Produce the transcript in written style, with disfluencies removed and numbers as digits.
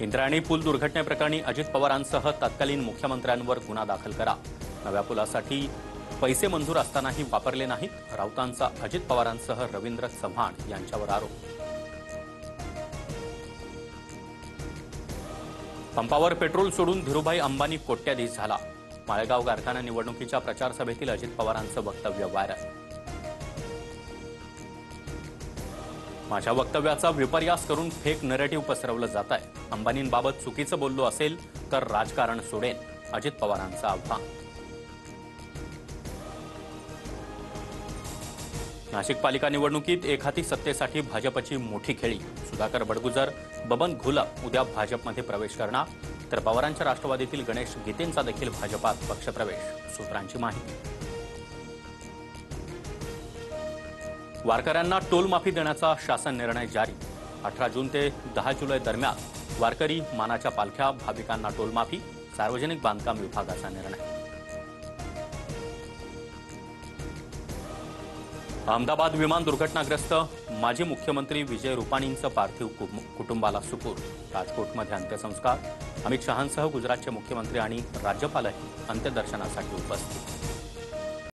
इंद्रायणी पूल दुर्घटनेप्रकरणी अजित पवारांसह तत्कालीन मुख्यमंत्र्यांवर गुन्हा दाखल करा। नव्या पुलासाठी पैसे मंजूर असतानाही वापरले नाहीत। राऊतांचा अजित पवारांसह रवींद्र चव्हाण यांच्यावर आरोप। पंपावर पेट्रोल सोडून धीरूभाई अंबानी कोट्याधीश झाला। माळेगाव कारखाना निवडणुकीच्या प्रचार सभेतील अजित पवारांचं वक्तव्य व्हायरल। माझ्या वक्तव्याचा विपर्यास करून फेक नरेटिव्ह पसरवलं जात आहे। अंबानींबाबत चुकीचं बोललो असेल तर राजकारण सोडेन, अजित पवारांचं आव्हान। नाशिक पालिका निवडणुकीत एकहाती सत्तेसाठी भाजपची मोठी खेळी। सुधाकर बडगुजर, बबन घोलप उद्या भाजपमध्ये प्रवेश करणार, तर पवारांच्या राष्ट्रवादीतील गणेश गीतेंचा देखील भाजपात पक्षप्रवेश, सूत्रांची माहिती। वारकऱ्यांना टोल माफी देण्याचा शासन निर्णय जारी। 18 जून ते 10 जुलै दरम्यान वारकरी मानाच्या पालख्या, भाविकांना टोल माफी, सार्वजनिक बांधकाम विभागाचा निर्णय। अहमदाबाद विमान दुर्घटनाग्रस्त माजी मुख्यमंत्री विजय रुपाणींचं पार्थिव कुटुंबाला सुपूर्द। राजकोटमध्ये अंत्यसंस्कार। अमित शहांसह गुजरातचे मुख्यमंत्री आणि राज्यपालही अंत्यदर्शनासाठी उपस्थित।